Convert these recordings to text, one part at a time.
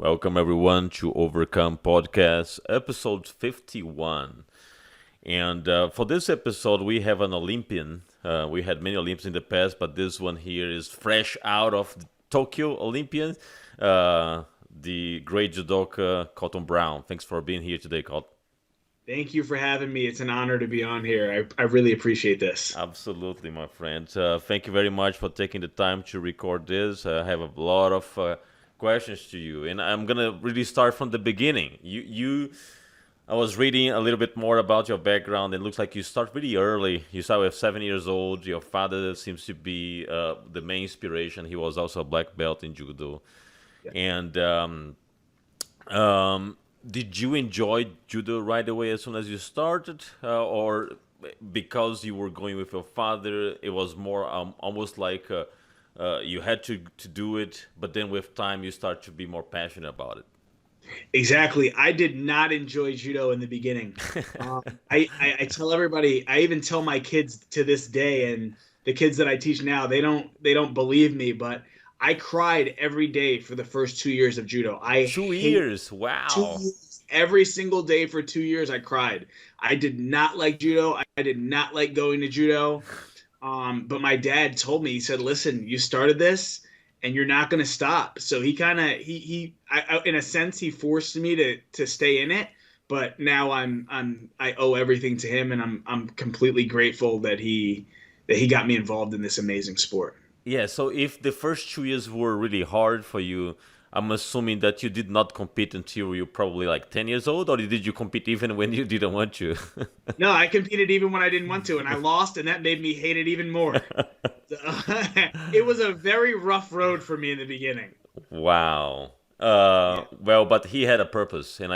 Welcome everyone to Overcome Podcast, episode 51. And for this episode, we have an Olympian. We had many Olympians in the past, but this one here is fresh out of Tokyo Olympian, the great judoka Colton Brown. Thanks for being here today, Colton. Thank you for having me. It's an honor to be on here. I really appreciate this. Absolutely, my friend. Thank you very much for taking the time to record this. I have a lot of questions to you, and I'm gonna really start from the beginning. I was reading a little bit more about your background. It looks like you start really early. You start with 7 years old. Your father seems to be the main inspiration. He was also a black belt in judo, Yeah. and um, did you enjoy judo right away as soon as you started, or because you were going with your father, it was more almost like you had to do it, but then with time you start to be more passionate about it? Exactly. I did not enjoy judo in the beginning. I tell everybody, I even tell my kids to this day, and the kids that I teach now, they don't believe me, but I cried every day for the first 2 years of judo. I Two hate years, two wow. years. Every single day for 2 years, I cried. I did not like judo. I did not like going to judo. But my dad told me, he said, "Listen, you started this, and you're not going to stop." So he kind of in a sense, he forced me to stay in it. But now I owe everything to him, and I'm completely grateful that he got me involved in this amazing sport. Yeah, so if the first 2 years were really hard for you, I'm assuming that you did not compete until you probably like 10 years old, or did you compete even when you didn't want to? No, I competed even when I didn't want to, and I lost, and that made me hate it even more. So, it was a very rough road for me in the beginning. Wow. Yeah. Well, but he had a purpose, and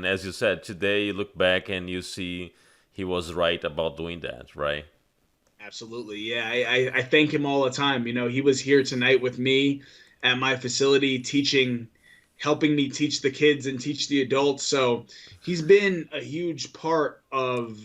as you said, today you look back and you see he was right about doing that, right? Absolutely. Yeah. I thank him all the time. He was here tonight with me at my facility teaching, helping me teach the kids and teach the adults. So he's been a huge part of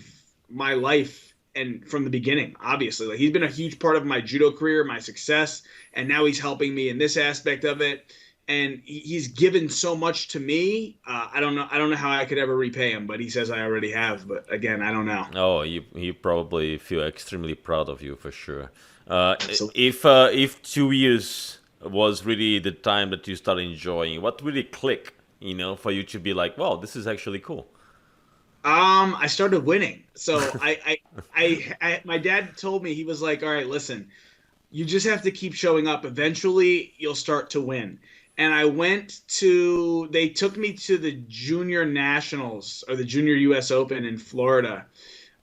my life and from the beginning, obviously. Like he's been a huge part of my judo career, my success, and now he's helping me in this aspect of it. And he's given so much to me. I don't know how I could ever repay him, but he says I already have. But again, I don't know. Oh, you probably feel extremely proud of you for sure. Absolutely. If 2 years was really the time that you started enjoying, what really clicked, for you to be like, wow, this is actually cool. I started winning. So my dad told me, he was like, "All right, listen, you just have to keep showing up. Eventually, you'll start to win." And they took me to the junior nationals or the junior US Open in Florida.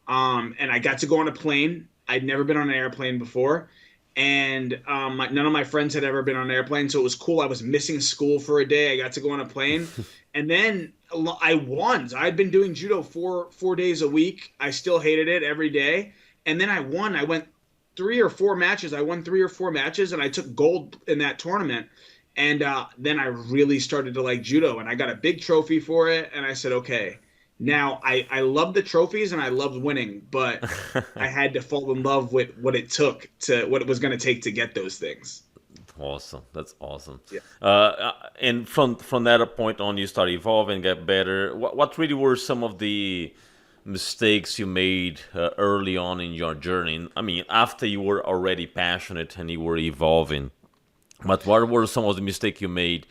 And I got to go on a plane. I'd never been on an airplane before. And none of my friends had ever been on an airplane. So it was cool. I was missing school for a day. I got to go on a plane. And then I won. So I'd been doing judo four days a week. I still hated it every day. And then I won. I went 3 or 4 matches. I won 3 or 4 matches, and I took gold in that tournament. And then I really started to like judo, and I got a big trophy for it. And I said, okay, now I love the trophies and I loved winning, but I had to fall in love with what it was going to take to get those things. Awesome. That's awesome. Yeah. And from that point on, you start evolving, get better. What really were some of the mistakes you made early on in your journey? I mean, after you were already passionate and you were evolving, but what were some of the mistakes you made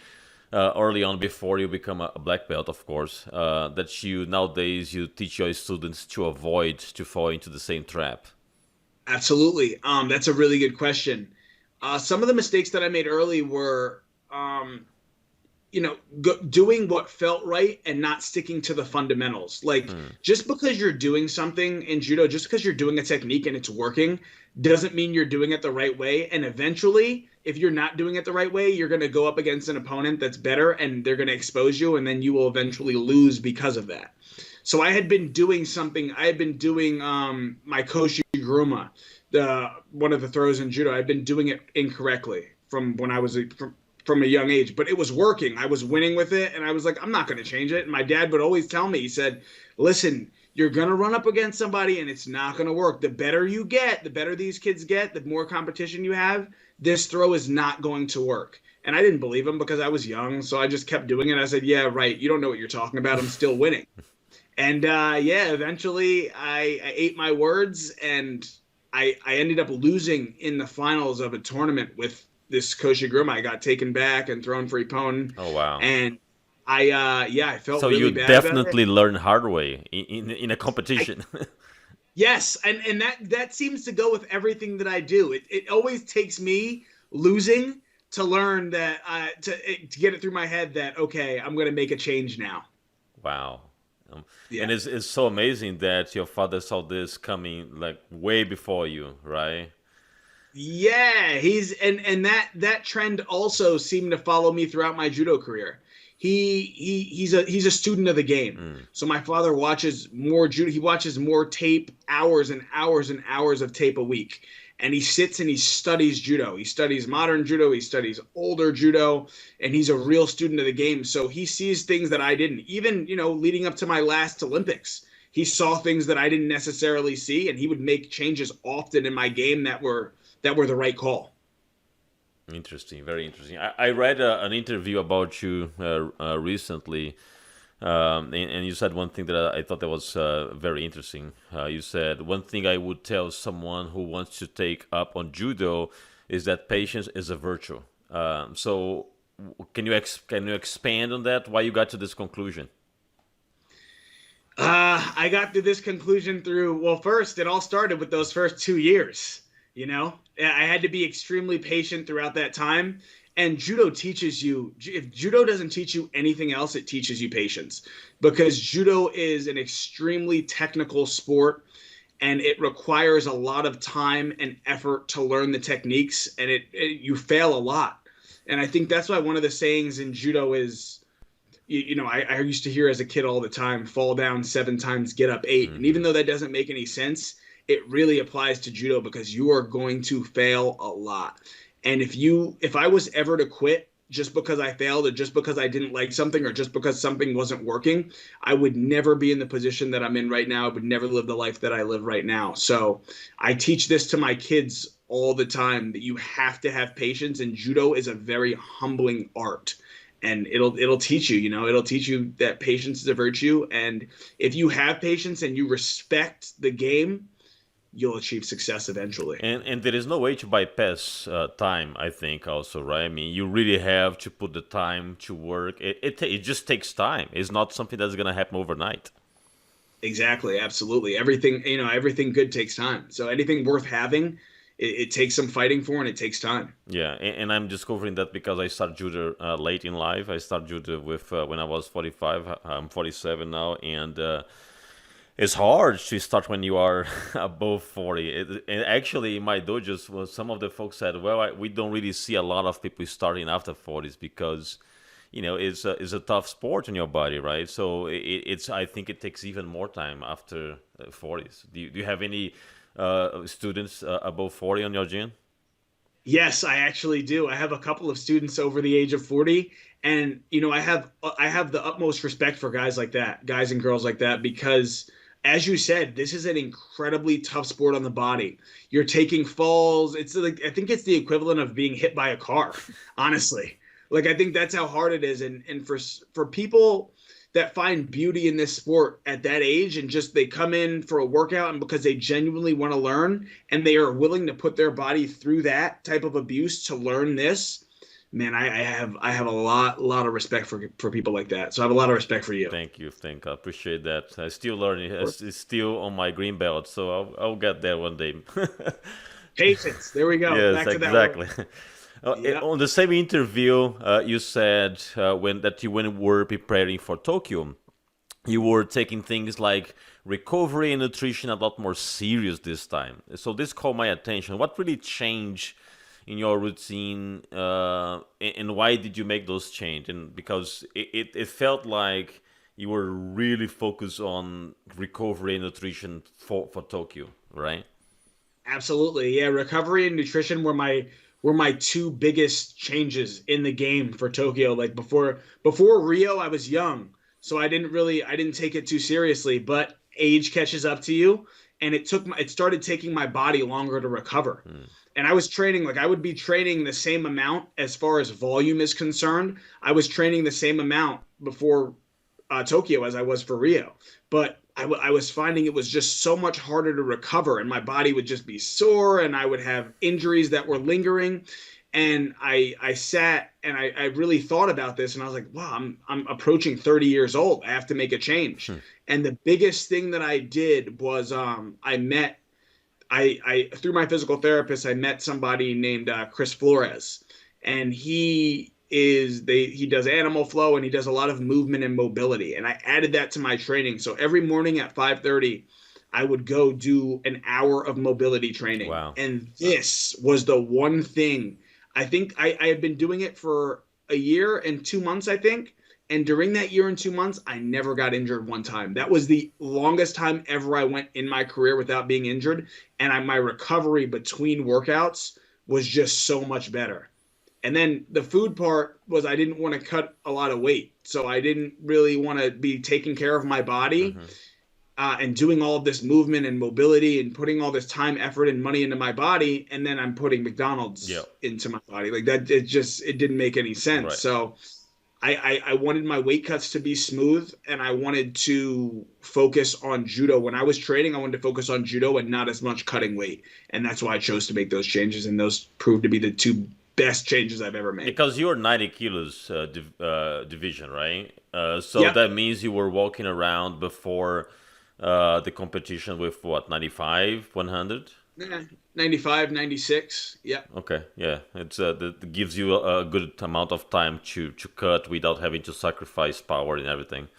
early on before you become a black belt, of course, that you nowadays you teach your students to avoid to fall into the same trap? Absolutely. That's a really good question. Some of the mistakes that I made early were, doing what felt right and not sticking to the fundamentals. Like Hmm. just because you're doing something in judo, just because you're doing a technique and it's working, doesn't mean you're doing it the right way. And eventually, if you're not doing it the right way, you're going to go up against an opponent that's better, and they're going to expose you, and then you will eventually lose because of that. So I had been doing something. I had been doing my koshiguruma, the one of the throws in judo. I've been doing it incorrectly from when I was from a young age, but it was working. I was winning with it, and I was like, I'm not going to change it. And my dad would always tell me, he said, "Listen, you're going to run up against somebody, and it's not going to work. The better you get, the better these kids get, the more competition you have, this throw is not going to work. And I didn't believe him because I was young. So I just kept doing it. I said, yeah, right. You don't know what you're talking about. I'm still winning. And yeah, eventually I ate my words, and I ended up losing in the finals of a tournament with this Koshiguruma. I got taken back and thrown for Ippon. Oh wow. And yeah, I felt So you really bad about it. definitely learn hard way in a I, competition. yes, and that seems to go with everything that I do. It always takes me losing to learn that to get it through my head that okay, I'm going to make a change now. Wow. And Yeah. it's so amazing that your father saw this coming like way before you, right? Yeah, and that trend also seemed to follow me throughout my judo career. He's a student of the game. Mm. So my father watches more judo. He watches more tape, hours and hours and hours of tape a week. And he sits and he studies judo. He studies modern judo, he studies older judo, and he's a real student of the game. So he sees things that I didn't. Even, leading up to my last Olympics, he saw things that I didn't necessarily see, and he would make changes often in my game that were the right call. Interesting, very interesting. I read an interview about you recently, and you said one thing that I thought that was very interesting. You said one thing I would tell someone who wants to take up on judo is that patience is a virtue. So, can you expand on that? Why you got to this conclusion? I got to this conclusion through, well, first, it all started with those first 2 years. I had to be extremely patient throughout that time. And judo teaches you, if judo doesn't teach you anything else, it teaches you patience, because judo is an extremely technical sport, and it requires a lot of time and effort to learn the techniques, and you fail a lot. And I think that's why one of the sayings in judo is, I used to hear as a kid all the time, fall down 7 times, get up 8. And even Hmm. though that doesn't make any sense, it really applies to judo because you are going to fail a lot. And if I was ever to quit just because I failed, or just because I didn't like something, or just because something wasn't working, I would never be in the position that I'm in right now. I would never live the life that I live right now. So I teach this to my kids all the time, that you have to have patience, and judo is a very humbling art. And it'll teach you, it'll teach you that patience is a virtue. And if you have patience and you respect the game, you'll achieve success eventually. And there is no way to bypass time. I think also, right? I mean, you really have to put the time to work. It just takes time. It's not something that's gonna happen overnight. Exactly, absolutely. Everything good takes time. So anything worth having, it takes some fighting for, and it takes time. Yeah, and I'm discovering that because I started judo late in life. I started judo with when I was 45. I'm 47 now, and it's hard to start when you are above 40. And actually, in my dojos, some of the folks said, "Well, we don't really see a lot of people starting after 40s because, it's a tough sport in your body, right? So it's I think it takes even more time after 40s. Do you have any students above 40 on your gym? Yes, I actually do. I have a couple of students over the age of 40, and I have the utmost respect for guys like that, guys and girls like that, because as you said, this is an incredibly tough sport on the body. You're taking falls. It's like, I think it's the equivalent of being hit by a car, honestly. Like, I think that's how hard it is. And for people that find beauty in this sport at that age, and just they come in for a workout and because they genuinely want to learn, and they are willing to put their body through that type of abuse to learn this, man, I have a lot of respect for people like that. So I have a lot of respect for you. Thank you, I appreciate that. I still learning. It's still on my green belt, so I'll get there one day. Patience. There we go. Yes, Back to that word. exactly. Yep. On the same interview, you said when you were preparing for Tokyo, you were taking things like recovery and nutrition a lot more serious this time. So this caught my attention. What really changed in your routine, and why did you make those change? And because it felt like you were really focused on recovery and nutrition for Tokyo, right? Absolutely. Yeah, recovery and nutrition were my two biggest changes in the game for Tokyo. Like before Rio, I was young, so I didn't take it too seriously, but age catches up to you, and it started taking my body longer to recover. And I was training, like I would be training the same amount as far as volume is concerned. I was training the same amount before Tokyo as I was for Rio. But I was finding it was just so much harder to recover, and my body would just be sore, and I would have injuries that were lingering. And I sat and I really thought about this, and I was like, wow, I'm approaching 30 years old. I have to make a change. And the biggest thing that I did was I through my physical therapist, I met somebody named Chris Flores, and he does animal flow, and he does a lot of movement and mobility, and I added that to my training. So every morning at 5:30, I would go do an hour of mobility training. Wow. And this was the one thing. I think I had been doing it for a year and 2 months, I think. And during that year and 2 months, I never got injured one time. That was the longest time ever I went in my career without being injured. And my recovery between workouts was just so much better. And then the food part was I didn't want to cut a lot of weight. So I didn't really want to be taking care of my body and doing all of this movement and mobility and putting all this time, effort, and money into my body. And then I'm putting McDonald's into my body. Like that, it didn't make any sense. Right. So I wanted my weight cuts to be smooth, and I wanted to focus on judo. When I was training, I wanted to focus on judo and not as much cutting weight. And that's why I chose to make those changes. And those proved to be the two best changes I've ever made. Because you're 90 kilos division, right? So that means you were walking around before the competition with what, 95, 100? 95, 96. Yeah. Okay. Yeah. It's that gives you a good amount of time to cut without having to sacrifice power and everything.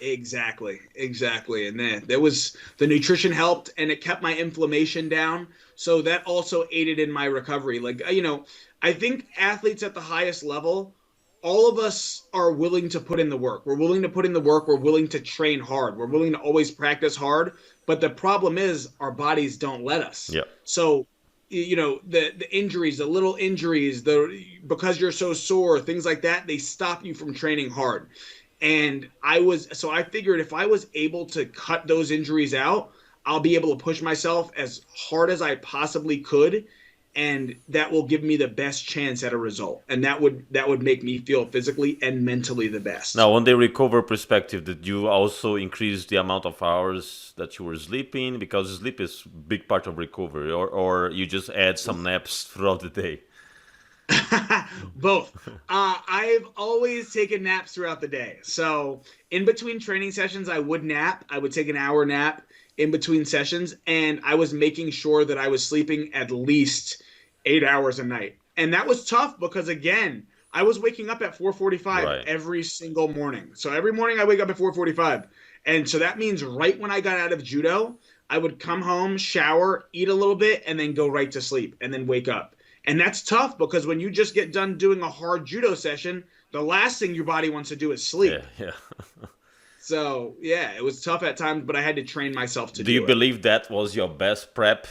Exactly. And then there was the nutrition helped, and it kept my inflammation down. So that also aided in my recovery. Like, I think athletes at the highest level, all of us are willing to put in the work. We're willing to put in the work. We're willing to train hard. We're willing to always practice hard. But the problem is our bodies don't let us. Yeah. So, the injuries, the little injuries, because you're so sore, things like that, they stop you from training hard. And I figured if I was able to cut those injuries out, I'll be able to push myself as hard as I possibly could. And that will give me the best chance at a result. And that would make me feel physically and mentally the best. Now, on the recovery perspective, did you also increase the amount of hours that you were sleeping? Because sleep is a big part of recovery. Or you just add some naps throughout the day? Both. I've always taken naps throughout the day. So in between training sessions, I would nap. I would take an hour nap in between sessions, and I was making sure that I was sleeping at least 8 hours a night. And that was tough because, again, I was waking up at 4:45 every single morning. So every morning I wake up at 4:45. And so that means right when I got out of judo, I would come home, shower, eat a little bit, and then go right to sleep and then wake up. And that's tough because when you just get done doing a hard judo session, the last thing your body wants to do is sleep. Yeah. So, yeah, it was tough at times, but I had to train myself to do it. Do you believe that was your best prep?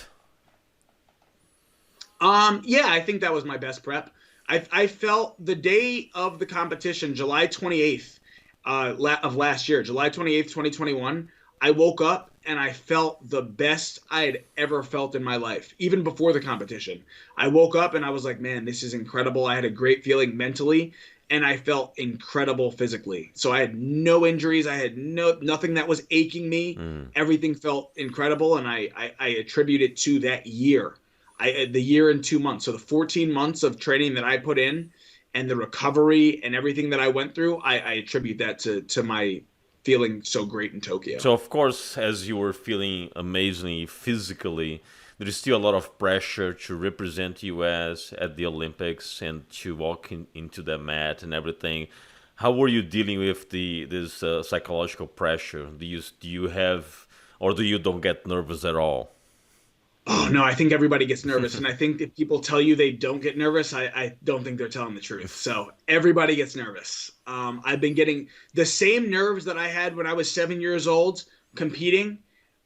Yeah, I think that was my best prep. I felt the day of the competition, July 28th of last year, July 28th, 2021, I woke up and I felt the best I had ever felt in my life, even before the competition. I woke up and I was like, man, this is incredible. I had a great feeling mentally, and I felt incredible physically. So I had no injuries. I had nothing that was aching me. Everything felt incredible, and I attribute it to that year. The year and 2 months. So the 14 months of training that I put in and the recovery and everything that I went through, I attribute that to my feeling so great in Tokyo. So, of course, as you were feeling amazingly physically, there is still a lot of pressure to represent U.S. at the Olympics and to walk into the mat and everything. How were you dealing with this psychological pressure? Do you have, or do you don't get nervous at all? Oh, no, I think everybody gets nervous. And I think if people tell you they don't get nervous, I don't think they're telling the truth. So everybody gets nervous. I've been getting the same nerves that I had when I was 7 years old competing.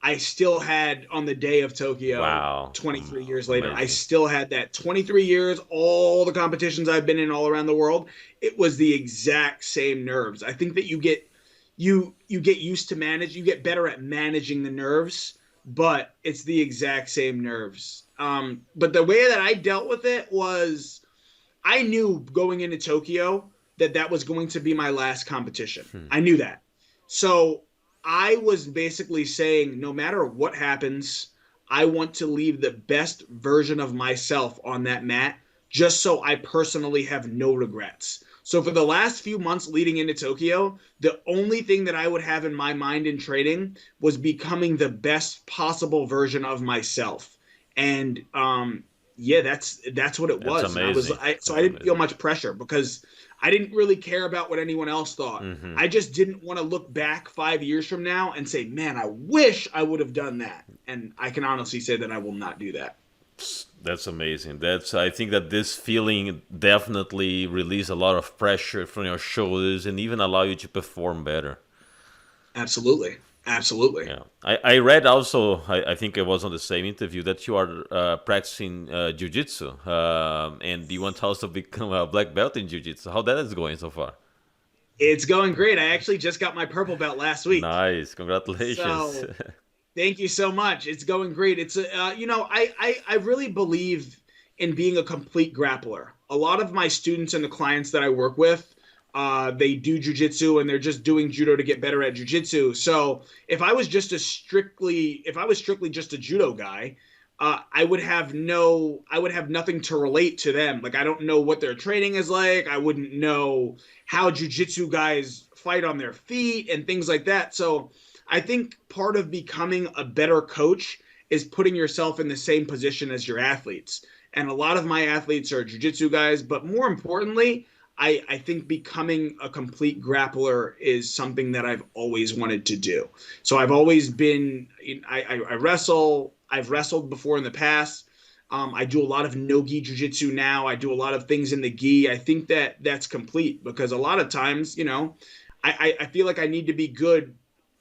I still had on the day of Tokyo. Wow. 23 years later. Amazing. I still had that 23 years, all the competitions I've been in all around the world. It was the exact same nerves. I think that you get used to you get better at managing the nerves but it's the exact same nerves. But the way that I dealt with it was I knew going into Tokyo that that was going to be my last competition. Hmm. I knew that. So I was basically saying, no matter what happens, I want to leave the best version of myself on that mat just so I personally have no regrets. So for the last few months leading into Tokyo, the only thing that I would have in my mind in training was becoming the best possible version of myself. And yeah, that's what it That's was. And amazing. so I That's didn't feel amazing. much pressure because I didn't really care about what anyone else thought. Hmm. I just didn't want to look back 5 years from now and say, man, I wish I would have done that. And I can honestly say that I will not do that. That's amazing. That's I think that this feeling definitely release a lot of pressure from your shoulders and even allow you to perform better. Absolutely. Absolutely. Yeah, I read also. I think it was on the same interview that you are practicing jiu-jitsu, and you want to also become a black belt in jiu-jitsu. How that is going so far? It's going great. I actually just got my purple belt last week. Nice, congratulations. So thank you so much. It's going great. It's I really believe in being a complete grappler. A lot of my students and the clients that I work with, they do jujitsu and they're just doing judo to get better at jujitsu. So if I was strictly just a judo guy, I would have nothing to relate to them. Like I don't know what their training is like. I wouldn't know how jujitsu guys fight on their feet and things like that. So I think part of becoming a better coach is putting yourself in the same position as your athletes. And a lot of my athletes are jujitsu guys, but more importantly, I think becoming a complete grappler is something that I've always wanted to do. So I've always been, I wrestle, I've wrestled before in the past. I do a lot of no-gi jiu-jitsu now. I do a lot of things in the gi. I think that that's complete because a lot of times, I feel like I need to be good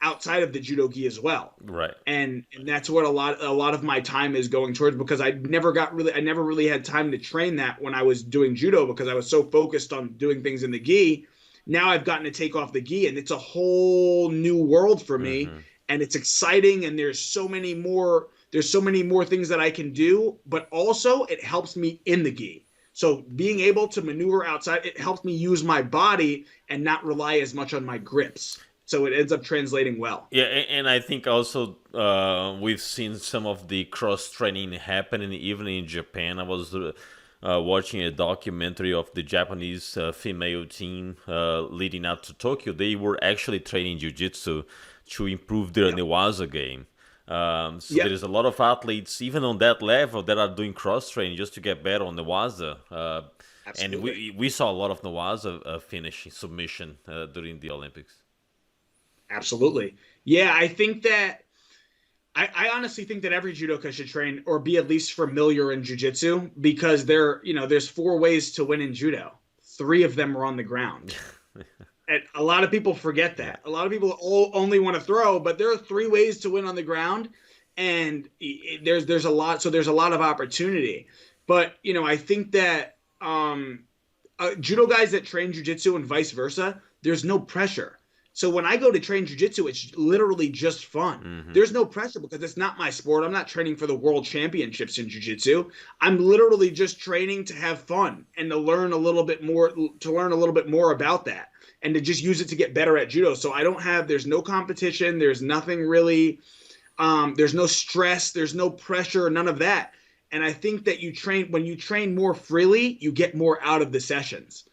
outside of the judo gi as well. Right. And that's what a lot of my time is going towards because I never really had time to train that when I was doing judo because I was so focused on doing things in the gi. Now I've gotten to take off the gi and it's a whole new world for me Hmm. and it's exciting and there's so many more things that I can do, but also it helps me in the gi. So being able to maneuver outside, it helps me use my body and not rely as much on my grips. So it ends up translating well. Yeah, and I think also we've seen some of the cross training happening even in Japan. I was watching a documentary of the Japanese female team leading up to Tokyo. They were actually training jiu-jitsu to improve their Yep. Newaza game. So there Yep. is a lot of athletes, even on that level, that are doing cross training just to get better on Newaza. And Absolutely. we saw a lot of Newaza finishing submission during the Olympics. Absolutely. Yeah, I think that I honestly think that every judoka should train or be at least familiar in jujitsu because there's four ways to win in judo. Three of them are on the ground. And a lot of people forget Yeah. that. A lot of people only want to throw, but there are three ways to win on the ground, and there's a lot. So there's a lot of opportunity. But I think that judo guys that train jujitsu and vice versa, there's no pressure. So when I go to train jujitsu, it's literally just fun. Hmm. There's no pressure because it's not my sport. I'm not training for the world championships in jujitsu. I'm literally just training to have fun and to learn a little bit more about that and to just use it to get better at judo. So there's no competition. There's nothing really, there's no stress. There's no pressure, none of that. And I think that when you train more freely, you get more out of the sessions.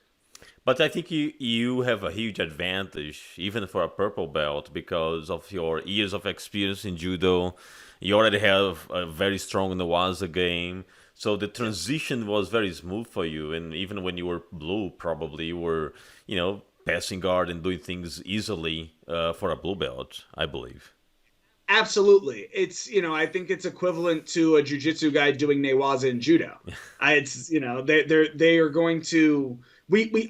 But I think you have a huge advantage, even for a purple belt, because of your years of experience in judo. You already have a very strong Newaza game, so the transition was very smooth for you. And even when you were blue, probably you were, passing guard and doing things easily for a blue belt, I believe. Absolutely. I think it's equivalent to a jujitsu guy doing newaza in judo. They are going to,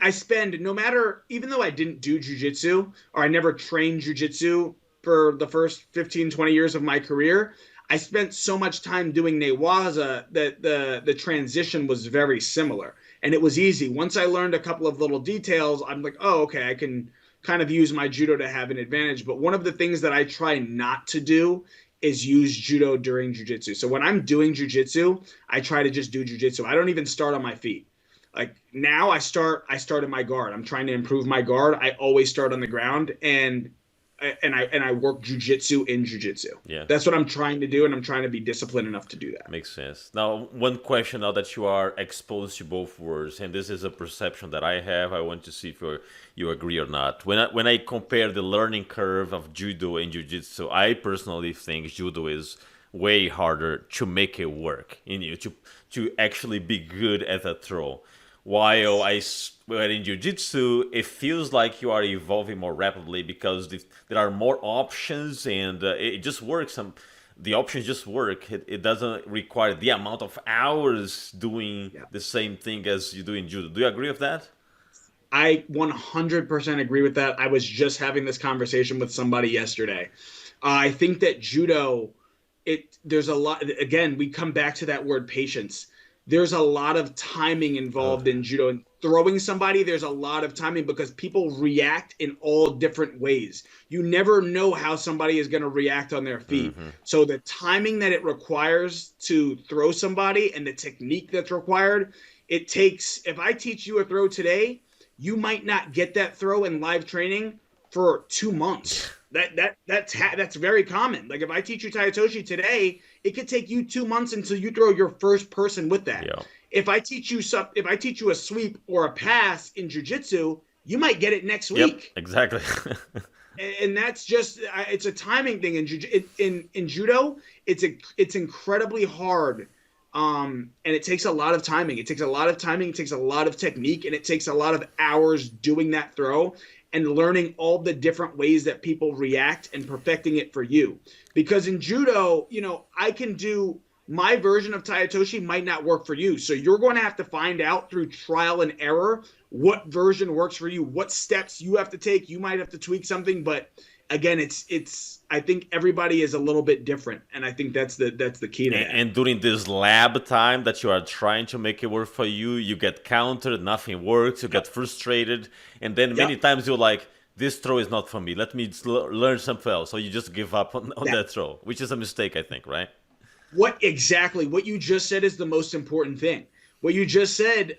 I spend no matter, even though I didn't do jujitsu or I never trained jujitsu for the first 15, 20 years of my career, I spent so much time doing newaza that the transition was very similar and it was easy. Once I learned a couple of little details, I'm like, oh, okay, I can kind of use my judo to have an advantage. But one of the things that I try not to do is use judo during jujitsu. So when I'm doing jujitsu, I try to just do jujitsu. I don't even start on my feet. Like now I start in my guard. I'm trying to improve my guard. I always start on the ground and I work jujitsu in jujitsu. Yeah. That's what I'm trying to do, and I'm trying to be disciplined enough to do that. Makes sense. Now, one question now that you are exposed to both worlds, and this is a perception that I have, I want to see if you agree or not. When I compare the learning curve of judo and jiu-jitsu, I personally think judo is way harder to make it work in you, to actually be good at a throw. While while in jiu-jitsu, it feels like you are evolving more rapidly because there are more options and it just works. The options just work. It doesn't require the amount of hours doing Yeah. the same thing as you do in judo. Do you agree with that? I 100% agree with that. I was just having this conversation with somebody yesterday. I think that judo, there's a lot. Again, we come back to that word patience. There's a lot of timing Oh. involved in judo. And throwing somebody, there's a lot of timing because people react in all different ways. You never know how somebody is going to react on their feet. Hmm. So the timing that it requires to throw somebody and the technique that's required, it takes. If I teach you a throw today, you might not get that throw in live training for 2 months. That's very common. Like if I teach you Tayatoshi today, it could take you 2 months until you throw your first person with that. Yeah. If I teach you a sweep or a pass in jujitsu, you might get it next Yep. week. Exactly. And that's just it's a timing thing in judo. It's incredibly hard, and it takes a lot of timing. It takes a lot of timing. It takes a lot of technique, and it takes a lot of hours doing that throw and learning all the different ways that people react and perfecting it for you. Because in judo, I can do my version of Tayatoshi might not work for you. So you're going to have to find out through trial and error what version works for you, what steps you have to take. You might have to tweak something, but again, I think everybody is a little bit different, and I think that's the key to that. And during this lab time that you are trying to make it work for you, you get countered, nothing works, you get frustrated, and then many Yep. times you're like, this throw is not for me. Let me learn something else. So you just give up on That, that throw, which is a mistake, I think, right? what you just said is the most important thing. What you just said,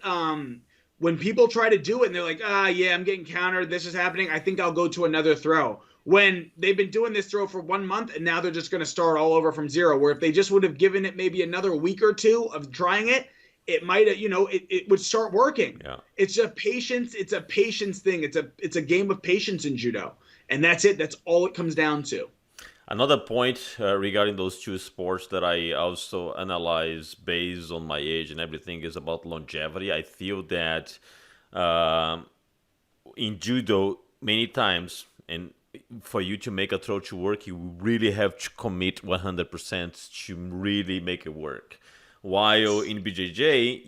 when people try to do it and they're like, yeah, I'm getting countered, this is happening, I think I'll go to another throw. When they've been doing this throw for 1 month and now they're just going to start all over from zero, where if they just would have given it maybe another week or two of trying it, it might have, it would start working. Yeah. It's a patience. It's a patience thing. It's a game of patience in judo. And that's it. That's all it comes down to. Another point regarding those two sports that I also analyze based on my age and everything is about longevity. I feel that um in judo, many times, and for you to make a throw to work, you really have to commit 100% to really make it work. While Yes. in BJJ,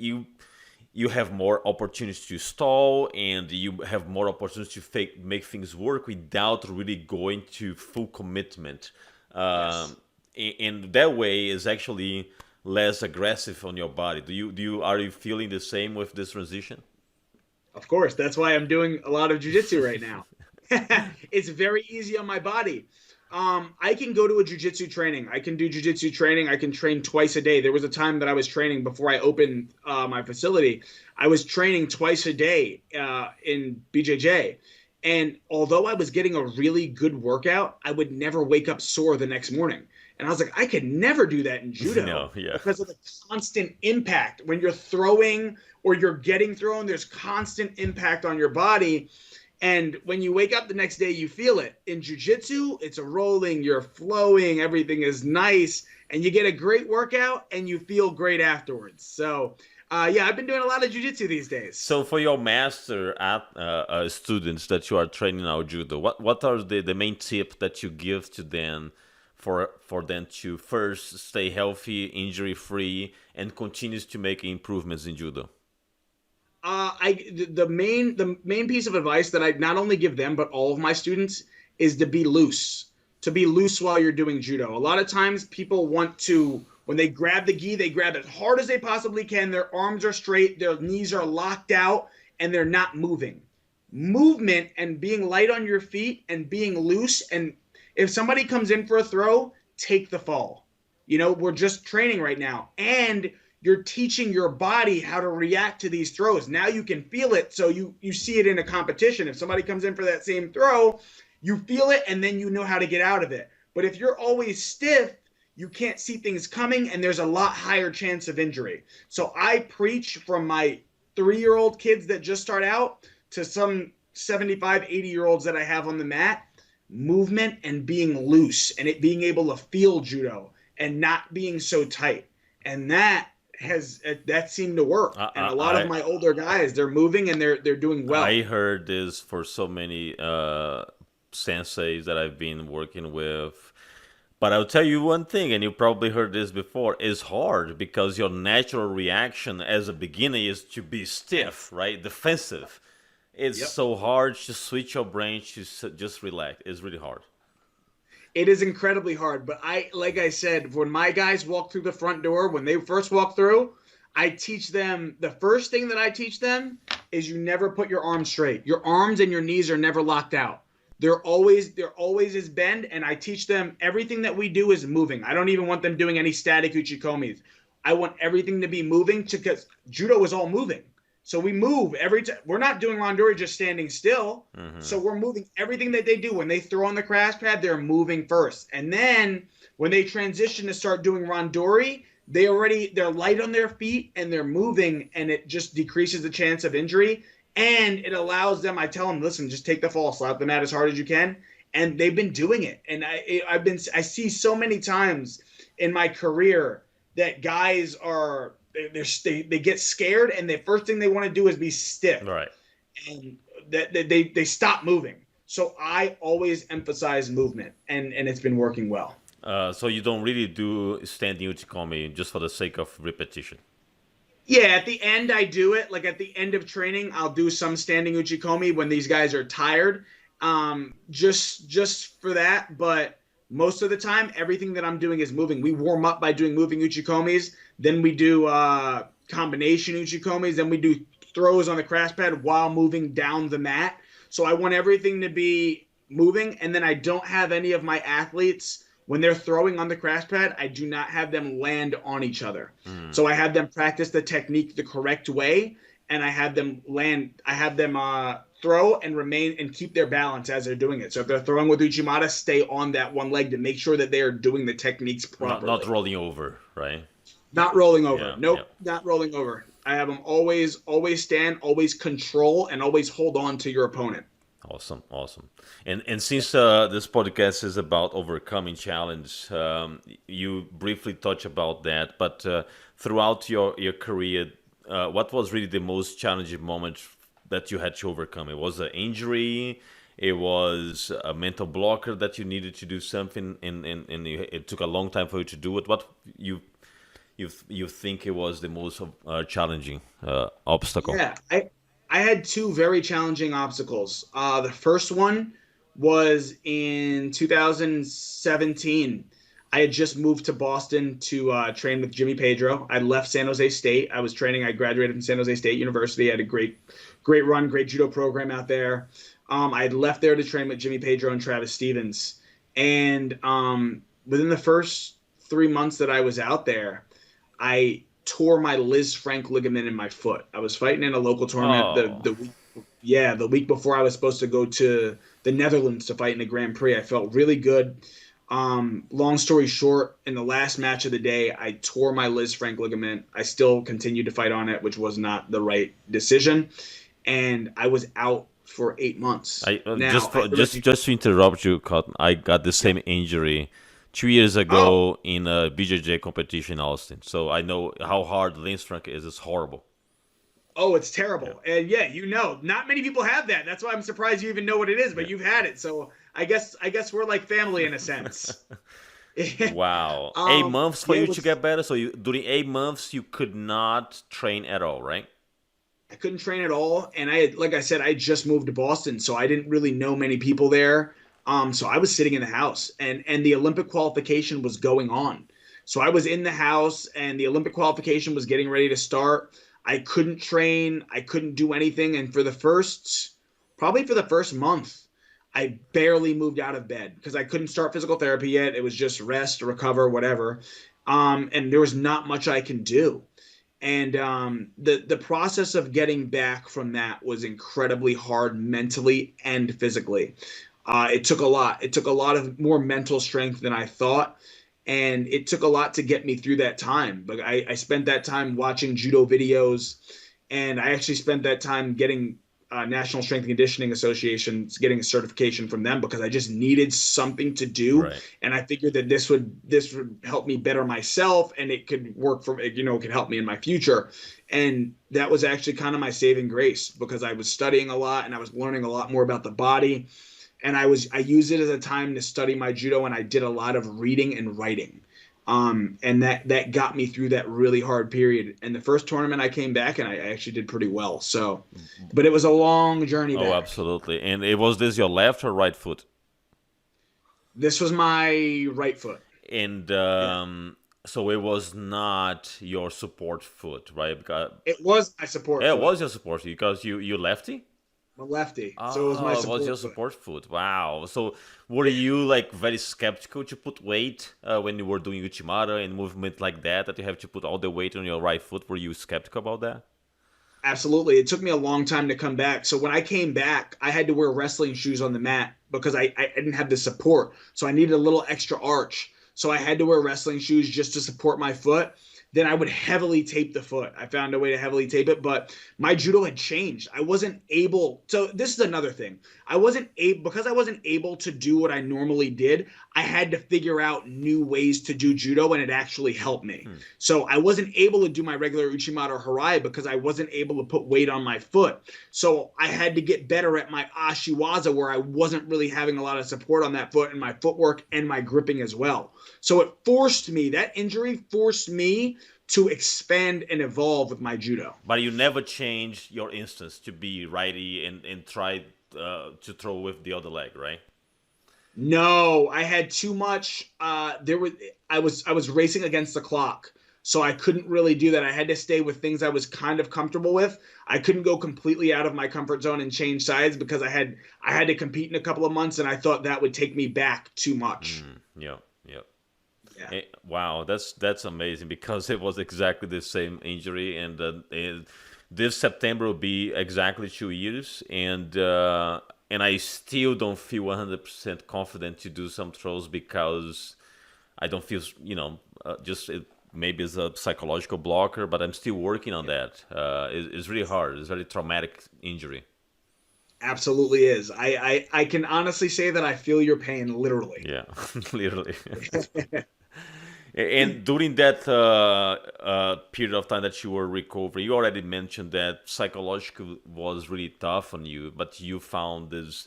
you have more opportunities to stall and you have more opportunities to make things work without really going to full commitment. Yes. And that way is actually less aggressive on your body. Are you feeling the same with this transition? Of course. That's why I'm doing a lot of jujitsu right now. It's very easy on my body. I can go to a jujitsu training. I can do jujitsu training. I can train twice a day. There was a time that I was training before I opened my facility. I was training twice a day in BJJ. And although I was getting a really good workout, I would never wake up sore the next morning. And I was like, I could never do that in judo No, yeah. because of the constant impact. When you're throwing or you're getting thrown, there's constant impact on your body. And when you wake up the next day, you feel it. In jujitsu, it's a rolling, you're flowing, everything is nice, and you get a great workout and you feel great afterwards. So, yeah, I've been doing a lot of jujitsu these days. So for your master at students that you are training now judo, what are the main tip that you give to them for them to first stay healthy, injury free, and continues to make improvements in judo? The main piece of advice that I not only give them but all of my students is to be loose. To be loose while you're doing judo. A lot of times people want to when they grab the gi, they grab as hard as they possibly can. Their arms are straight, their knees are locked out, and they're not moving. Movement and being light on your feet and being loose, and if somebody comes in for a throw, take the fall. We're just training right now. And you're teaching your body how to react to these throws. Now you can feel it. So you see it in a competition. If somebody comes in for that same throw, you feel it and then you know how to get out of it. But if you're always stiff, you can't see things coming and there's a lot higher chance of injury. So I preach from my 3-year-old kids that just start out to some 75, 80-year-olds that I have on the mat, movement and being loose and it being able to feel judo and not being so tight. And that seemed to work. And a lot of my older guys, they're moving and they're doing well. I heard this for so many senseis that I've been working with. But I'll tell you one thing, and you probably heard this before, it's hard because your natural reaction as a beginner is to be stiff, right? Defensive. It's so hard to switch your brain to just relax. It's really hard. It is incredibly hard, but like I said, when my guys walk through the front door, when they first walk through, I teach them, the first thing that I teach them is you never put your arms straight. Your arms and your knees are never locked out. They're always is bend, and I teach them everything that we do is moving. I don't even want them doing any static uchikomis. I want everything to be moving because judo is all moving. So we move every time. We're not doing randori just standing still. Mm-hmm. So we're moving everything that they do. When they throw on the crash pad, they're moving first. And then when they transition to start doing randori, they're light on their feet and they're moving, and it just decreases the chance of injury. And it allows them, I tell them, listen, just take the fall, slap the mat as hard as you can. And they've been doing it. And I see so many times in my career that guys they get scared and the first thing they want to do is be stiff. Right. And they stop moving. So I always emphasize movement, and it's been working well. So you don't really do standing uchikomi just for the sake of repetition? Yeah, at the end I do it. Like at the end of training, I'll do some standing uchikomi when these guys are tired, just for that. But most of the time, everything that I'm doing is moving. We warm up by doing moving uchikomis. Then we do combination uchikomis. Then we do throws on the crash pad while moving down the mat. So I want everything to be moving. And then I don't have any of my athletes, when they're throwing on the crash pad, I do not have them land on each other. So I have them practice the technique the correct way, and I have them throw and remain and keep their balance as they're doing it. So if they're throwing with Uchimata, stay on that one leg to make sure that they are doing the techniques properly. Not rolling over, right? Not rolling over. Yeah, nope, yeah. Not rolling over. I have them always stand, always control, and always hold on to your opponent. Awesome. And since this podcast is about overcoming challenge, you briefly touch about that, but throughout your career, what was really the most challenging moment that you had to overcome? It was an injury, it was a mental blocker that you needed to do something, and it took a long time for you to do it. What you think it was the most challenging obstacle? Yeah, I had two very challenging obstacles. The first one was in 2017. I had just moved to Boston to train with Jimmy Pedro. I left San Jose State. I graduated from San Jose State University. I had a great run, great judo program out there. I had left there to train with Jimmy Pedro and Travis Stevens. And within the first 3 months that I was out there, I tore my Liz Frank ligament in my foot. I was fighting in a local tournament the week before I was supposed to go to the Netherlands to fight in the Grand Prix. I felt really good. Long story short, in the last match of the day, I tore my Liz Frank ligament. I still continued to fight on it, which was not the right decision. And I was out for 8 months. Just to interrupt you, Colton, I got the same injury 2 years ago in a BJJ competition in Austin. So I know how hard Liz Frank is. It's horrible. Oh, it's terrible. Yeah. And not many people have that. That's why I'm surprised you even know what it is, but you've had it. So I guess we're like family in a sense. Wow. 8 months for you to get better. So during 8 months, you could not train at all, right? I couldn't train at all. And like I said, I just moved to Boston, so I didn't really know many people there. So I was sitting in the house, and the Olympic qualification was going on. So I was in the house, and the Olympic qualification was getting ready to start. I couldn't train. I couldn't do anything. And probably for the first month, I barely moved out of bed because I couldn't start physical therapy yet. It was just rest, recover, whatever. And there was not much I can do. And the process of getting back from that was incredibly hard mentally and physically. It took a lot. It took a lot of more mental strength than I thought, and it took a lot to get me through that time. But I spent that time watching judo videos, and I actually spent that time getting National Strength and Conditioning Associations, getting a certification from them because I just needed something to do, Right. and I figured that this would help me better myself, and it could work for it could help me in my future. And that was actually kind of my saving grace because I was studying a lot and I was learning a lot more about the body, and I used it as a time to study my judo, and I did a lot of reading and writing. And that got me through that really hard period. And the first tournament I came back and I actually did pretty well. So, but it was a long journey Oh, back. absolutely. And it was this your left or right foot? This was my right foot. And Yeah. so it was not your support foot, right? Because It was my support yeah, it foot. was your support foot because you lefty. I'm a lefty. So it was my Oh, it was your support foot. support foot. Wow. So were you like very skeptical to put weight when you were doing Uchimata and movement like that? That you have to put all the weight on your right foot. Were you skeptical about that? Absolutely. It took me a long time to come back. So when I came back, I had to wear wrestling shoes on the mat because I didn't have the support. So I needed a little extra arch. So I had to wear wrestling shoes just to support my foot. Then I would heavily tape the foot. I found a way to heavily tape it, but my judo had changed. I wasn't able. So this is another thing. I wasn't able because I wasn't able to do what I normally did. I had to figure out new ways to do judo, and it actually helped me. Hmm. So I wasn't able to do my regular Uchimata or Harai because I wasn't able to put weight on my foot. So I had to get better at my Ashiwaza where I wasn't really having a lot of support on that foot and my footwork and my gripping as well. So it forced me, that injury forced me to expand and evolve with my judo. But you never changed your instance to be righty and try to throw with the other leg, right? No, I had too much. I was racing against the clock, so I couldn't really do that. I had to stay with things I was kind of comfortable with. I couldn't go completely out of my comfort zone and change sides because I had to compete in a couple of months, and I thought that would take me back too much. Yeah, yeah. Yeah. Wow, that's amazing because it was exactly the same injury, and this September will be exactly 2 years, and I still don't feel 100% confident to do some throws because I don't feel just maybe it's a psychological blocker, but I'm still working on that. It's really hard. It's a very traumatic injury. Absolutely is. I can honestly say that I feel your pain literally. Yeah, literally. And during that period of time that you were recovering, you already mentioned that psychological was really tough on you, but you found this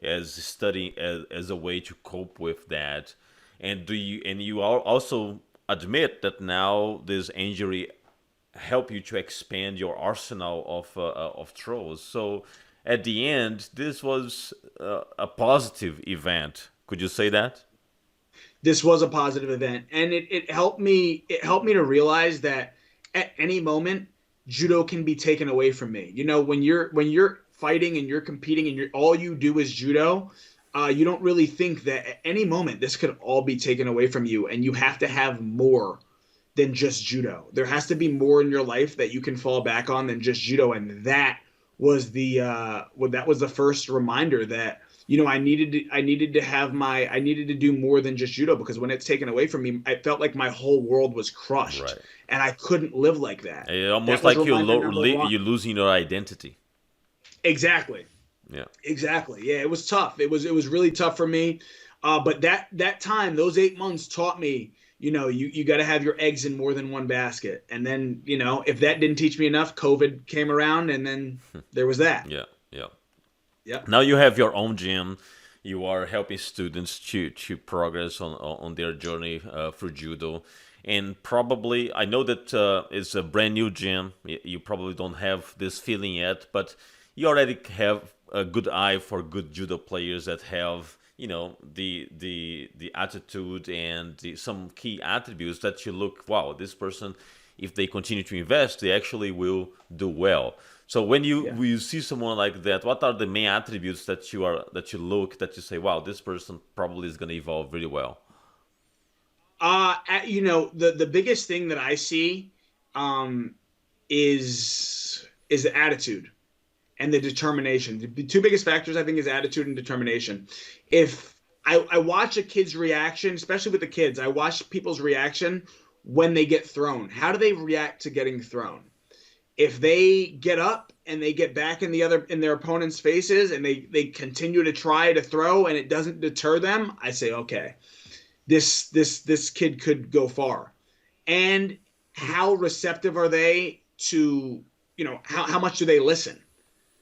as studying as a way to cope with that. And you also admit that now this injury help you to expand your arsenal of throws. So at the end, this was a positive event. Could you say that? This was a positive event, and it helped me to realize that at any moment judo can be taken away from me. When you're fighting and you're competing and you're all you do is judo, you don't really think that at any moment this could all be taken away from you, and you have to have more than just judo. There has to be more in your life that you can fall back on than just judo, and that was the first reminder that I needed to do more than just judo because when it's taken away from me, I felt like my whole world was crushed, Right. and I couldn't live like that. Almost That was like reminder number one. you losing your identity. Exactly. Yeah. Exactly. Yeah, it was tough. It was really tough for me. But that time, those 8 months taught me, you got to have your eggs in more than one basket. And then, if that didn't teach me enough, COVID came around, and then there was that. Yeah. Yeah. Yep. Now you have your own gym. You are helping students to progress on their journey through judo, and probably I know that it's a brand new gym. You probably don't have this feeling yet, but you already have a good eye for good judo players that have the attitude and some key attributes that you look. Wow, this person if they continue to invest, they actually will do well. So Yeah. when you see someone like that, what are the main attributes that you say, wow, this person probably is going to evolve really well? The biggest thing that I see um is the attitude and the determination. The two biggest factors I think is attitude and determination. If I watch a kid's reaction, especially with the kids, I watch people's reaction when they get thrown. How do they react to getting thrown? If they get up and they get back in their opponent's faces and they continue to try to throw and it doesn't deter them, I say, okay, this kid could go far. And how receptive are they to, how much do they listen?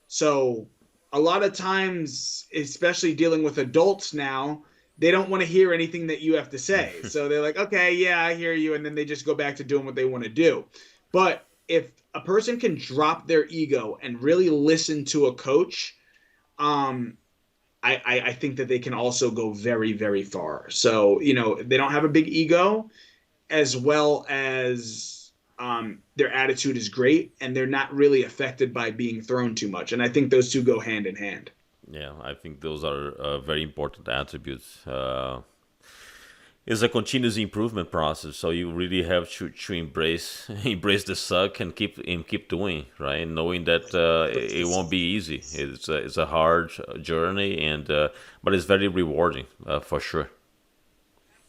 So a lot of times, especially dealing with adults now, they don't want to hear anything that you have to say. So they're like, okay, yeah, I hear you. And then they just go back to doing what they want to do. But if a person can drop their ego and really listen to a coach, um, I think that they can also go very, very far. So, they don't have a big ego as well as their attitude is great and they're not really affected by being thrown too much. And I think those two go hand in hand. Yeah, I think those are very important attributes. It's a continuous improvement process, so you really have to embrace embrace the suck and keep doing, right? Knowing that it won't be easy. It's a hard journey, and but it's very rewarding for sure.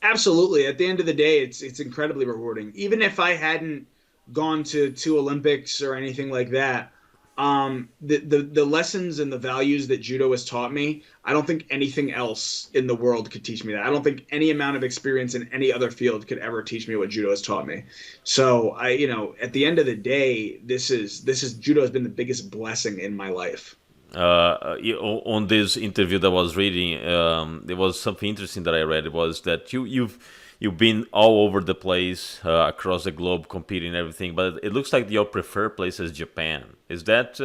Absolutely. At the end of the day, it's incredibly rewarding. Even if I hadn't gone to two Olympics or anything like that, the lessons and the values that judo has taught me, I don't think anything else in the world could teach me that. I don't think any amount of experience in any other field could ever teach me what judo has taught me. So at the end of the day, this is judo has been the biggest blessing in my life. On this interview that I was reading, there was something interesting that I read. It was that you've been all over the place across the globe competing and everything, but it looks like your preferred place is Japan. Is that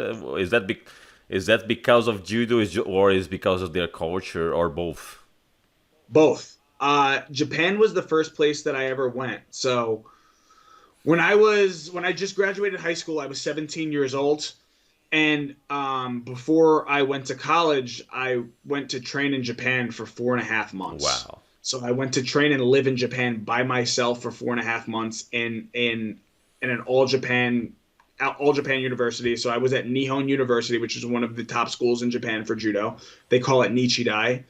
because of judo, or is because of their culture, or both? Both. Japan was the first place that I ever went. So when I just graduated high school, I was 17 years old. And before I went to college, I went to train in Japan for 4.5 months. Wow. So I went to train and live in Japan by myself for 4.5 months in an all Japan university. So I was at Nihon University, which is one of the top schools in Japan for judo. They call it Nichidai.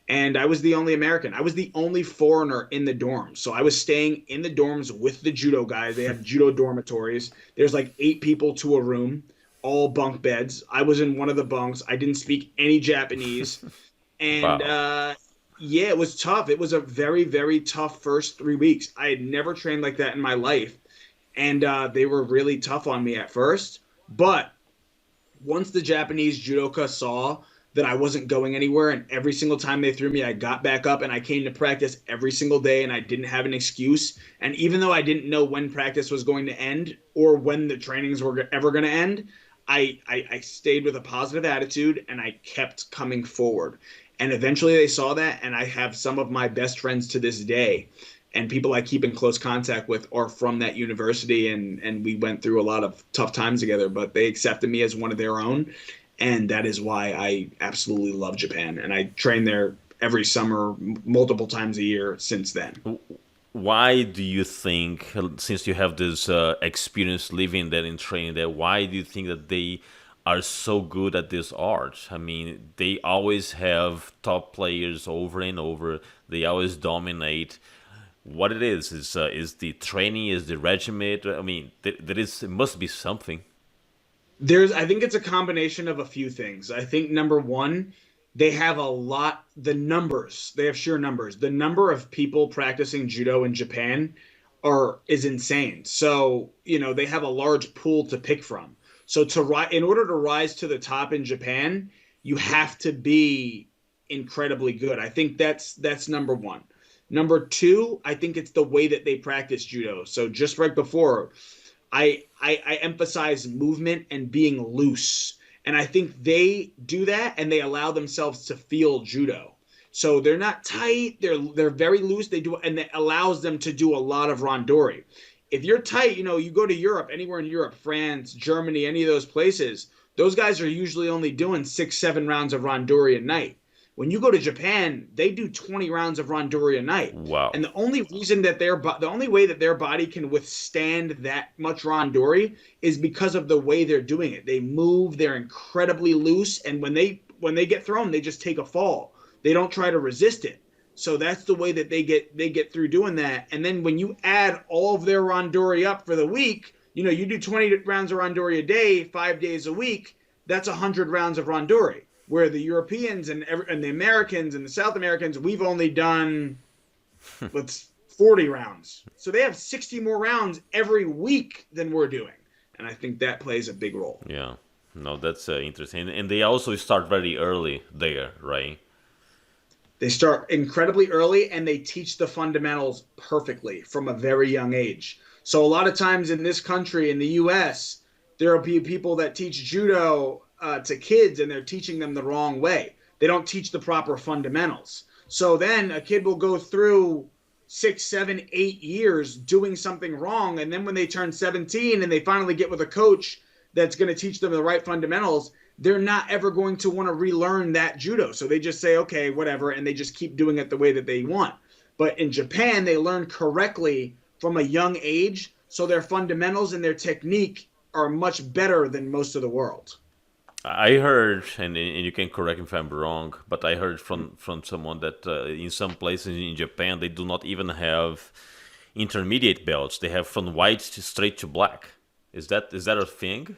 And I was the only American. I was the only foreigner in the dorms. So I was staying in the dorms with the judo guys. They have judo dormitories. There's like 8 people to a room, all bunk beds. I was in one of the bunks. I didn't speak any Japanese. And Wow. yeah, it was tough. It was a very, very tough first 3 weeks. I had never trained like that in my life. And they were really tough on me at first. But once the Japanese judoka saw that I wasn't going anywhere, and every single time they threw me, I got back up and I came to practice every single day and I didn't have an excuse. And even though I didn't know when practice was going to end or when the trainings were ever going to end, I stayed with a positive attitude and I kept coming forward. And eventually they saw that, and I have some of my best friends to this day and people I keep in close contact with are from that university, and we went through a lot of tough times together, but they accepted me as one of their own, and that is why I absolutely love Japan, and I train there every summer multiple times a year since then. Why do you think, since you have this experience living there and training there, why do you think that they are so good at this art? I mean, they always have top players over and over. They always dominate. What it is the training, is the regiment. I mean, it must be something. I think it's a combination of a few things. I think number one, they have they have sheer numbers. The number of people practicing judo in Japan is insane. So, they have a large pool to pick from. So in order to rise to the top in Japan, you have to be incredibly good. I think that's number one. Number two, I think it's the way that they practice judo. So just right before, I emphasize movement and being loose. And I think they do that and they allow themselves to feel judo. So they're not tight, they're very loose. They do, and it allows them to do a lot of randori. If you're tight, you go to Europe, anywhere in Europe, France, Germany, any of those places, those guys are usually only doing 6, 7 rounds of randori a night. When you go to Japan, they do 20 rounds of randori a night. Wow. And the only way that their body can withstand that much randori is because of the way they're doing it. They move, they're incredibly loose, and when they get thrown, they just take a fall. They don't try to resist it. So that's the way that they get through doing that. And then when you add all of their randori up for the week, you do 20 rounds of randori a day, 5 days a week. That's 100 rounds of randori. Where the Europeans and the Americans and the South Americans, we've only done 40 rounds. So they have 60 more rounds every week than we're doing. And I think that plays a big role. Yeah. No, that's interesting. And they also start very early there, right? They start incredibly early and they teach the fundamentals perfectly from a very young age. So a lot of times in this country, in the US, there will be people that teach judo to kids and they're teaching them the wrong way. They don't teach the proper fundamentals. So then a kid will go through 6, 7, 8 years doing something wrong. And then when they turn 17 and they finally get with a coach that's going to teach them the right fundamentals, they're not ever going to want to relearn that judo. So they just say, okay, whatever, and they just keep doing it the way that they want. But in Japan, they learn correctly from a young age, so their fundamentals and their technique are much better than most of the world. I heard, and you can correct me if I'm wrong, but I heard from someone that in some places in Japan they do not even have intermediate belts. They have from white to straight to black. Is that a thing?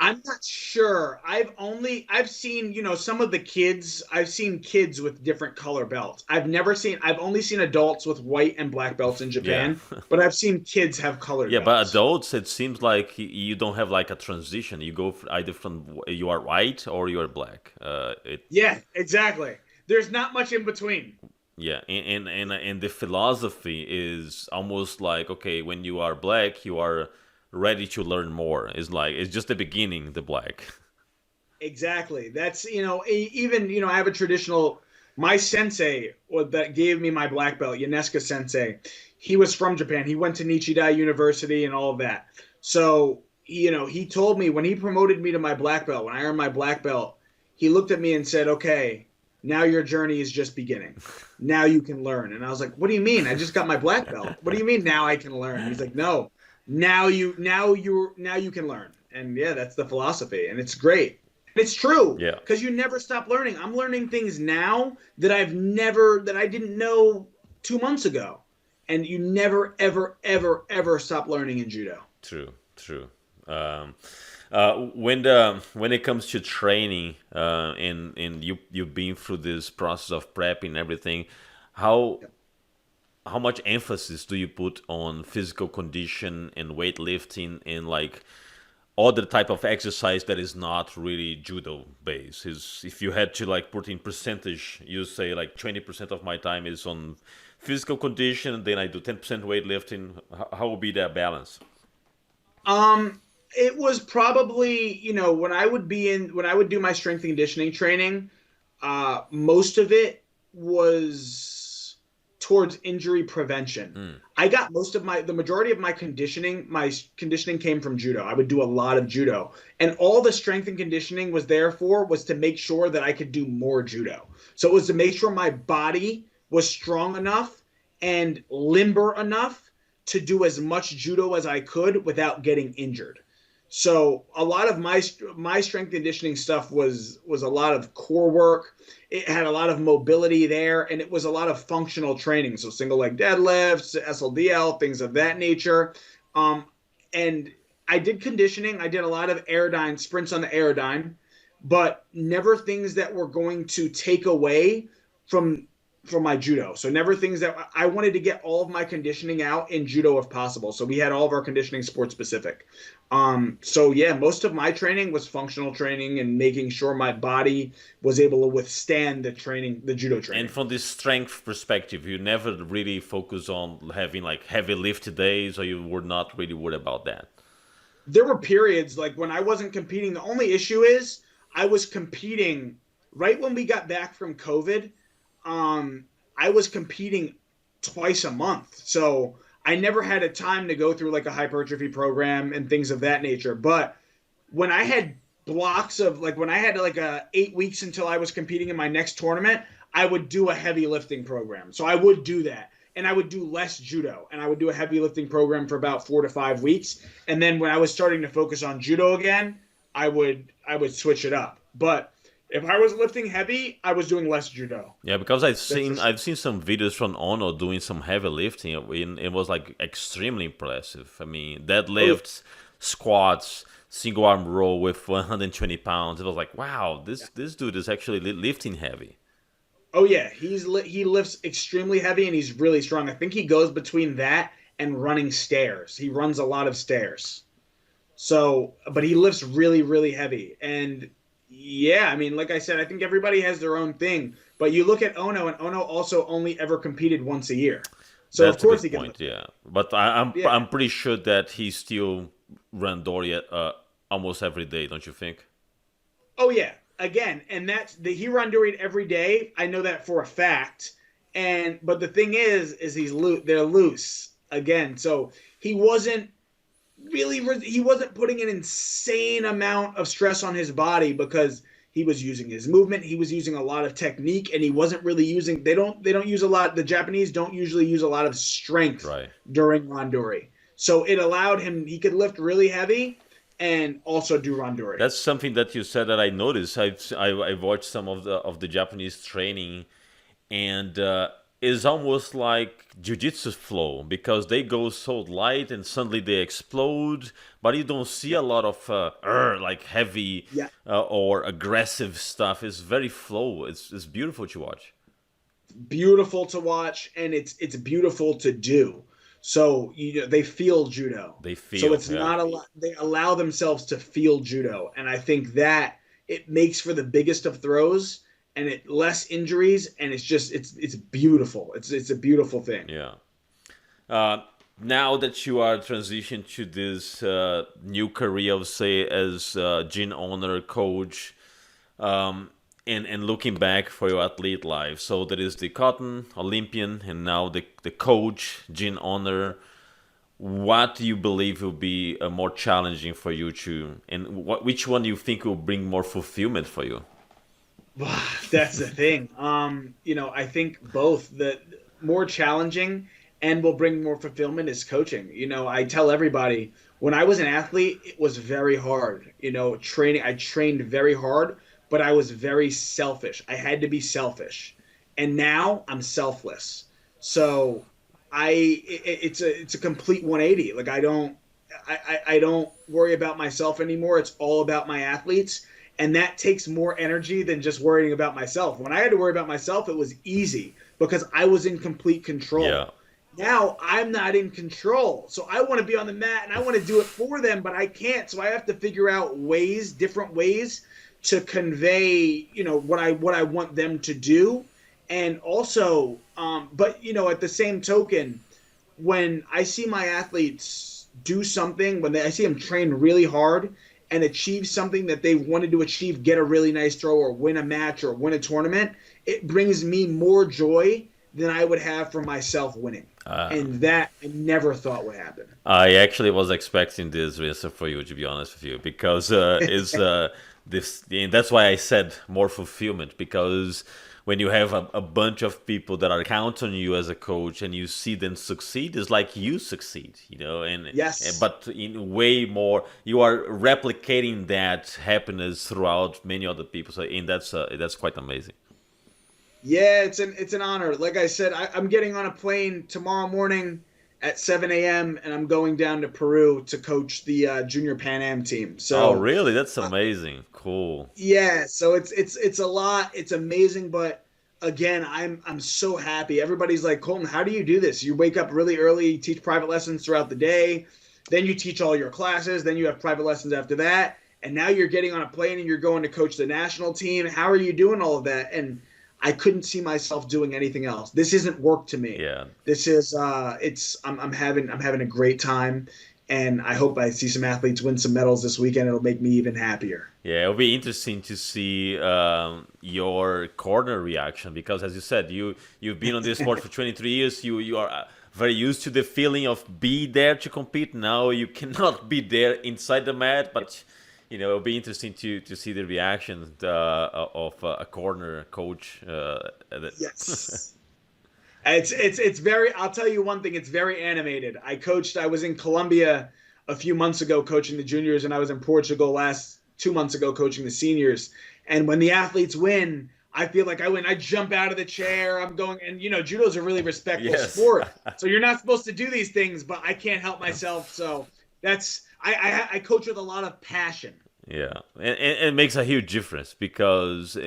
I'm not sure. I've seen, some of the kids, I've seen kids with different color belts. I've only seen adults with white and black belts in Yeah. Japan, but I've seen kids have colored Yeah, but belts. adults, it seems like you don't have like a transition. You go either from you are white or you are black. Yeah, exactly. There's not much in between. Yeah, and the philosophy is almost like, okay, when you are black, you are ready to learn more. It's like it's just the beginning, the black. Exactly. That's, even, I have a traditional, my sensei that gave me my black belt, Yaneska sensei, he was from Japan. He went to Nichidai University and all of that. So, he told me when he promoted me to my black belt, when I earned my black belt, he looked at me and said, okay, now your journey is just beginning. Now you can learn. And I was like, what do you mean? I just got my black belt. What do you mean now I can learn? He's like, no, now you can learn. And yeah, that's the philosophy. And it's great. It's true, Yeah. because you never stop learning. I'm learning things now that I didn't know 2 months ago, and you never, ever, ever, ever stop learning in judo. True, true. When it comes to training, and you've been through this process of prepping and everything, how how much emphasis do you put on physical condition and weightlifting and like other type of exercise that is not really judo based? Is if you had to like put in percentage, you say like 20% of my time is on physical condition, then I do 10% weightlifting. How would be that balance? It was probably, when I would do my strength and conditioning training, most of it was towards injury prevention. I got the majority of my conditioning came from judo. I would do a lot of judo. And all the strength and conditioning was to make sure that I could do more judo. So it was to make sure my body was strong enough and limber enough to do as much judo as I could without getting injured. So a lot of my strength conditioning stuff was a lot of core work. It had a lot of mobility there, and it was a lot of functional training. So single leg deadlifts, SLDL, things of that nature. And I did conditioning. I did a lot of aerodyne sprints on the aerodyne, but never things that were going to take away from my judo. So never things that I wanted to get all of my conditioning out in judo if possible. So we had all of our conditioning sport specific. So yeah, most of my training was functional training and making sure my body was able to withstand the judo training. And from this strength perspective, you never really focus on having like heavy lift days, or you were not really worried about that? There were periods like when I wasn't competing. The only issue is I was competing right when we got back from COVID. I was competing twice a month. So I never had a time to go through like a hypertrophy program and things of that nature. But when I had blocks of like when I had like 8 weeks until I was competing in my next tournament, I would do a heavy lifting program. So I would do that. And I would do less judo and I would do a heavy lifting program for about 4 to 5 weeks. And then when I was starting to focus on judo again, I would switch it up. But if I was lifting heavy, I was doing less judo. Yeah, because That's for sure. I've seen some videos from Ono doing some heavy lifting, and it was like extremely impressive. I mean, Oh, deadlifts, squats, single arm row with 120 pounds. It was like, wow, yeah. this dude is actually lifting heavy. Oh yeah, he lifts extremely heavy and he's really strong. I think he goes between that and running stairs. He runs a lot of stairs. So, but he lifts really, really heavy. And yeah, I mean, like I said, I think everybody has their own thing. But you look at Ono, and Ono also only ever competed once a year. So of That's a course good he can point, lift. yeah. But Yeah. I'm pretty sure that he still run Dory almost every day, don't you think? Oh yeah. Again, and that's the he run during every day. I know that for a fact. And but the thing is he's loose. They're loose again. So he wasn't he wasn't putting an insane amount of stress on his body because he was using his movement, he was using a lot of technique, and he wasn't really using they don't use a lot, the Japanese don't usually use a lot of strength Right. during randori. So it allowed him, he could lift really heavy and also do randori. That's something that you said that I noticed. I've watched some of the Japanese training, and it's almost like jujitsu flow because they go so light and suddenly they explode, but you don't see Yeah. a lot of like heavy Yeah. or aggressive stuff. It's very flow. It's beautiful to watch. Beautiful to watch and it's beautiful to do. So you know they feel judo. They So feel, it's yeah. not a lot. They allow themselves to feel judo, and I think that it makes for the biggest of throws and it less injuries, and it's beautiful. It's a beautiful thing. Yeah. Uh, Now that you are transitioned to this new career, I would say, as gym owner, coach, and looking back for your athlete life. So there is the Cotton Olympian, and now the coach, gym owner. What do you believe will be more challenging for you to, and which one do you think will bring more fulfillment for you? That's the thing. I think both the more challenging and will bring more fulfillment is coaching. I tell everybody when I was an athlete, it was very hard. Training, I trained very hard, but I was very selfish. I had to be selfish. And now I'm selfless. So it's a complete 180. Like I don't worry about myself anymore. It's all about my athletes. And that takes more energy than just worrying about myself. When I had to worry about myself, it was easy because I was in complete Yeah. control. Now I'm not in control. So I want to be on the mat and I want to do it for them, but I can't. So I have to figure out different ways to convey, what I want them to do. And also, but at the same token, when I see my athletes do something, I see them train really hard and achieve something that they wanted to achieve, get a really nice throw or win a match or win a tournament, it brings me more joy than I would have for myself winning. And that I never thought would happen. I actually was expecting this answer for you, to be honest with you, because is this, and that's why I said more fulfillment. Because when you have a bunch of people that are counting on you as a coach, and you see them succeed, it's like you succeed, and Yes. but in way more, you are replicating that happiness throughout many other people. So, and that's quite amazing. Yeah, it's an honor. Like I said, I'm getting on a plane tomorrow morning at 7 a.m. and I'm going down to Peru to coach the Junior Pan Am team. Oh, So really? That's amazing. Cool. yeah, so it's a lot. It's amazing, but again, I'm so happy. Everybody's like, Colton, how do you do this? You wake up really early, teach private lessons throughout the day, then you teach all your classes, then you have private lessons after that, and now you're getting on a plane and you're going to coach the national team. How are you doing all of that? And I couldn't see myself doing anything else. This isn't work to me. Yeah. This is I'm having a great time, and I hope I see some athletes win some medals this weekend. It'll make me even happier. Yeah, it'll be interesting to see your corner reaction because, as you said, you've been on this sport for 23 years. You are very used to the feeling of be there to compete. Now you cannot be there inside the mat, but it'll be interesting to see the reaction of a corner coach. Yes. It's very. I'll tell you one thing. It's very animated. I was in Colombia a few months ago coaching the juniors, and I was in Portugal last 2 months ago coaching the seniors. And when the athletes win, I feel like I win. I jump out of the chair. I'm going, and judo is a really respectful sport. So you're not supposed to do these things, but I can't help myself. So I coach with a lot of passion. Yeah, and it makes a huge difference because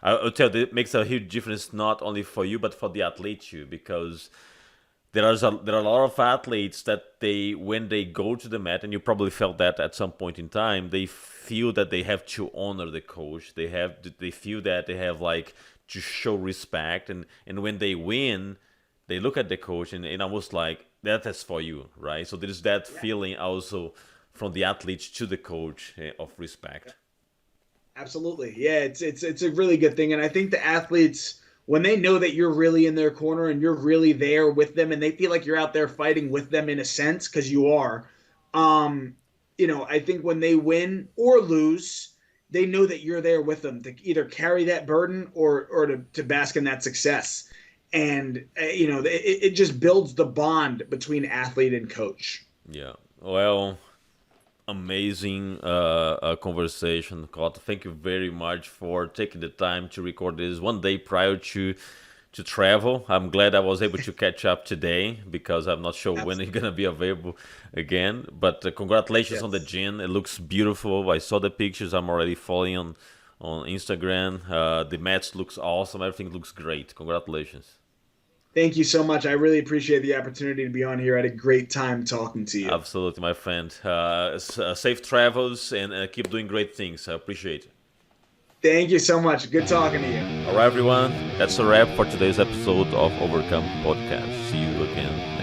I'll tell you, it makes a huge difference not only for you but for the athlete too, because there are a lot of athletes that when they go to the mat, and you probably felt that at some point in time, they feel that they have to honor the coach. They feel that they have like to show respect, and when they win, they look at the coach and almost like that is for you, right? So there's that feeling also from the athletes to the coach of respect. Absolutely. Yeah, it's a really good thing. And I think the athletes, when they know that you're really in their corner and you're really there with them and they feel like you're out there fighting with them in a sense, because you are, I think when they win or lose, they know that you're there with them to either carry that burden or to bask in that success. And, it just builds the bond between athlete and coach. Yeah. Well, amazing conversation, Colton. Thank you very much for taking the time to record this one day prior to travel. I'm glad I was able to catch up today because I'm not sure when it's gonna be available again. But congratulations on the gym. It looks beautiful. I saw the pictures. I'm already following on Instagram. The mats looks awesome. Everything looks great. Congratulations. Thank you so much. I really appreciate the opportunity to be on here. I had a great time talking to you. Absolutely, my friend. Safe travels and keep doing great things. I appreciate it. Thank you so much. Good talking to you. All right, everyone. That's a wrap for today's episode of Overcome Podcast. See you again